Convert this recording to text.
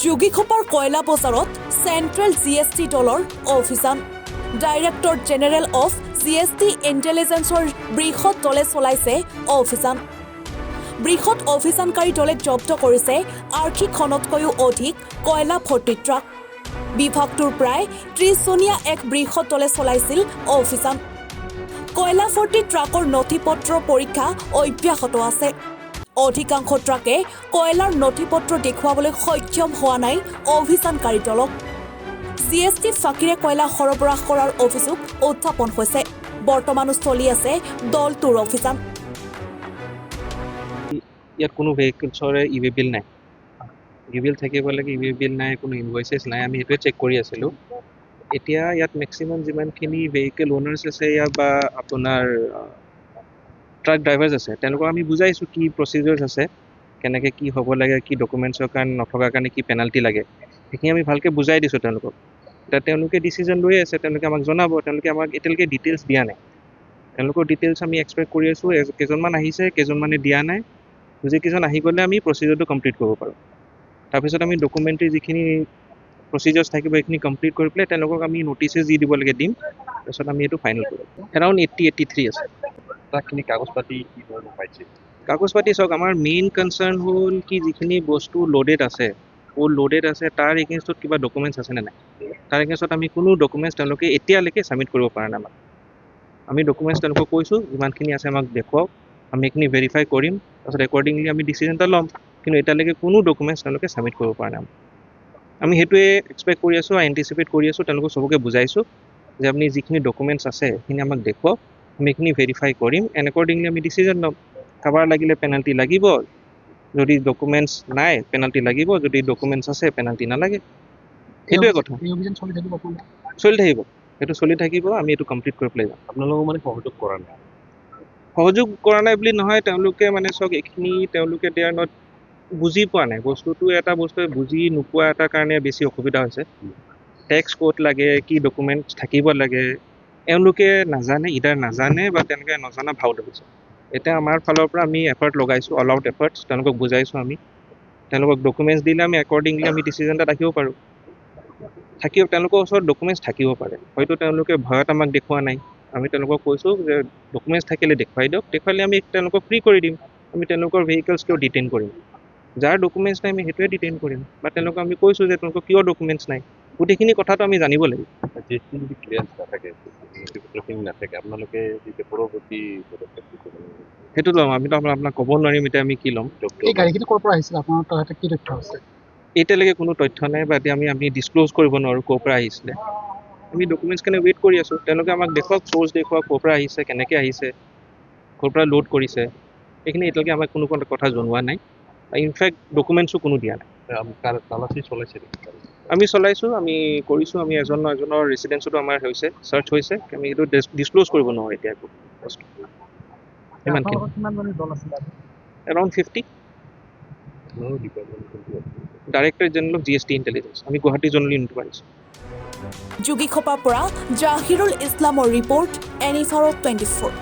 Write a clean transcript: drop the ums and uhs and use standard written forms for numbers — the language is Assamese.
যোগীখোপাৰ কয়লা বজাৰত চেণ্ট্ৰেল GST দলৰ অভিযান ডাইৰেক্টৰ জেনেৰেল অফ GST ইণ্টেলিজেন্সৰ বৃহৎ দলে চলাইছে অভিযান। বৃহৎ অভিযানকাৰী দলে জব্দ কৰিছে আৰ্শীখনতকৈও অধিক কয়লা ভৰ্তি ট্ৰাক। বিভাগটোৰ প্ৰায় 30জনীয়া এক বৃহৎ দলে চলাইছিল অভিযান। কয়লা ভৰ্তি ট্ৰাকৰ নথিপত্ৰ পৰীক্ষা অব্যাহত আছে। অধিকাংশ ট্ৰাকে কয়লাৰ নথিপত্ৰ দেখুৱাবলৈ সক্ষম হোৱা নাই অভিযানকাৰী দলক। GST ফাঁকিৰে কয়লা সৰবৰাহ কৰাৰ অভিযোগ উত্থাপন হৈছে। বৰ্তমানো চলি আছে দলটোৰ অভিযান। ইয়াত কোনো ভেহিকলছৰে ইভি বিল নাই। ইভি বিল থাকিব লাগে, ইভি বিল নাই, কোনো ইনভইচেছ নাই। আমি সেইটোৱে চেক কৰি আছিলোঁ। এতিয়া ইয়াত মেক্সিমাম যিমানখিনি ভেহিকেল অ'নাৰ্ছ আছে ইয়াত বা আপোনাৰ ট্ৰাক ড্ৰাইভাৰ্ছ আছে, তেওঁলোকক আমি বুজাইছোঁ কি প্ৰচিডিউৰ্ছ আছে, কেনেকৈ কি হ'ব লাগে, কি ডকুমেণ্টছৰ কাৰণে নথকাৰ কাৰণে কি পেনাল্টি লাগে, সেইখিনি আমি ভালকৈ বুজাই দিছোঁ তেওঁলোকক। এতিয়া তেওঁলোকে ডিচিজন লৈ আছে, তেওঁলোকে আমাক জনাব। তেওঁলোকে আমাক এতিয়ালৈকে ডিটেইলছ দিয়া নাই। তেওঁলোকৰ ডিটেইলছ আমি এক্সপেক্ট কৰি আছোঁ। কেইজনমান আহিছে, কেইজনমানে দিয়া নাই। যিকেইজন আহি গ'লে আমি প্ৰচিডিউৰটো কমপ্লিট কৰিব পাৰোঁ। তাৰপিছত আমি ডকুমেণ্টাৰী যিখিনি প্ৰচিডিউৰ্ছ থাকিব সেইখিনি কমপ্লিট কৰি পেলাই তেওঁলোকক আমি নটিচেছ দি দিব লাগে, দিম। তাৰপিছত আমি এইটো ফাইনেল কৰিম। এৰাউণ্ড 80-83 আছে। ট্ৰাকখিনি কাগজ পাতি কি ধৰণৰ পাইছে? কাগজ পাতি চাওক, আমাৰ মেইন কনচাৰ্ণ হ'ল কি যিখিনি বস্তু লোডেড আছে, লোডেড আছে, তাৰ এগেইনষ্টত কিবা ডকুমেণ্টছ আছেনে নাই। তাৰ এগেইনষ্টত আমি কোনো ডকুমেণ্টছ তেওঁলোকে এতিয়ালৈকে ছাবমিট কৰিব পৰা নাই আমাক। আমি ডকুমেণ্টছ তেওঁলোকক কৈছোঁ যিমানখিনি আছে আমাক দেখুৱাওক, আমি এইখিনি ভেৰিফাই কৰিম, তাৰপিছত একৰ্ডিংলি আমি ডিচিজন এটা ল'ম। কিন্তু এতিয়ালৈকে কোনো ডকুমেণ্টছ তেওঁলোকে ছাবমিট কৰিব পৰা নাই। আমি সেইটোৱে এক্সপেক্ট কৰি আছোঁ, এণ্টিচিপেট কৰি আছোঁ। তেওঁলোকক চবকে বুজাইছোঁ যে আপুনি যিখিনি ডকুমেণ্টছ আছে সেইখিনি আমাক দেখুৱাওক, আমি এইখিনি ভেৰিফাই কৰিম, এণ্ড একৰ্ডিংলি আমি ডিচিজন ল'ম। কাৰোবাৰ লাগিলে পেনাল্টি লাগিব, যদি ডকুমেণ্টছ নাই পেনাল্টি লাগিব, যদি ডকুমেণ্টছ আছে পেনাল্টি নালাগে। সেইটোৱে কথা। চলি থাকিব, সেইটো চলি থাকিব। আমি এইটো কমপ্লিট কৰি পেলাই যাম। আপোনালোকক মানে সহযোগ কৰা নাই? সহযোগ কৰা নাই বুলি নহয়, তেওঁলোকে মানে চাওক এইখিনি তেওঁলোকে দে আৰ নট বুজি পোৱা নাই বস্তুটো। এটা বস্তুৱে বুজি নোপোৱা এটাৰ কাৰণে বেছি অসুবিধা হৈছে। টেক্স ক'ত লাগে, কি ডকুমেণ্টছ থাকিব লাগে, এওঁলোকে নাজানে, ইদাৰ নাজানে বা তেওঁলোকে নজনা ভাও ধৰিছে। এতিয়া আমাৰ ফালৰ পৰা আমি এফৰ্ট লগাইছোঁ, অল আউট এফৰ্টছ। তেওঁলোকক বুজাইছোঁ আমি। তেওঁলোকক ডকুমেণ্টছ দিলে আমি একৰ্ডিংলি আমি ডিচিজন এটা ৰাখিব পাৰোঁ। তেওঁলোকৰ ওচৰত ডকুমেণ্টছ থাকিব পাৰে, হয়তো তেওঁলোকে ভয়ত আমাক দেখুওৱা নাই। আমি তেওঁলোকক কৈছোঁ যে ডকুমেণ্টছ থাকিলে দেখুৱাই দিয়ক, দেখুৱালে আমি তেওঁলোকক ফ্ৰী কৰি দিম। আমি তেওঁলোকৰ ভেহিকেলছ কিয় ডিটেইন কৰিম? যাৰ ডকুমেণ্টছ নাই আমি সেইটোৱে ডিটেইন কৰিম। বা তেওঁলোকক আমি কৈছোঁ যে তেওঁলোকৰ কিয় ডকুমেণ্টছ নাই। গোটেইখিনি কথাটো আমি জানিব লাগিব। GST যদি ক্লিয়াৰেঞ্চ নাথাকে, নথিপত্ৰখিনি নাথাকে, আপোনালোকে যেতিয়া পৰৱৰ্তী সেইটো ল'ম। আমিতো আপোনাক ক'ব নোৱাৰিম এতিয়া আমি কি ল'ম। এই গাড়ীখিনি ক'ৰ পৰা আহিছিল? আপোনাৰ তাতে কি তথ্য আছে? এতিয়ালৈকে কোনো তথ্য নাই বা এতিয়া আমি ডিছক্ল'জ কৰিব নোৱাৰোঁ ক'ৰ পৰা আহিছিলে। আমি ডকুমেণ্টছখিনি ৱেইট কৰি আছোঁ। তেওঁলোকে আমাক দেখুৱাওক, চ'ৰ্চ দেখুৱাওক, ক'ৰ পৰা আহিছে, কেনেকৈ আহিছে, ক'ৰ পৰা লোড কৰিছে। সেইখিনি এতিয়ালৈকে আমাক কোনো কথা জনোৱা নাই। ইনফেক্ট ডকুমেণ্টছো কোনো দিয়া নাই। তালাচী চলাইছে নেকি? আমি চলাইছোঁ, আমি কৰিছোঁ। আমি এজনৰ ৰেচিডেঞ্চতো আমাৰ হৈছে, চাৰ্চ হৈছে। আমি এইটো ডিছক্ল'জ কৰিব নোৱাৰোঁ এতিয়া একো বস্তু। সিমানখিনি। Around 50। Director general of GST intelligence. আমি গুৱাহাটী জোনেল ইউনিটত আহিছোঁ। যোগীখোপাৰ পৰা জাহিৰুল ইছলামৰ ৰিপৰ্ট, NE 24।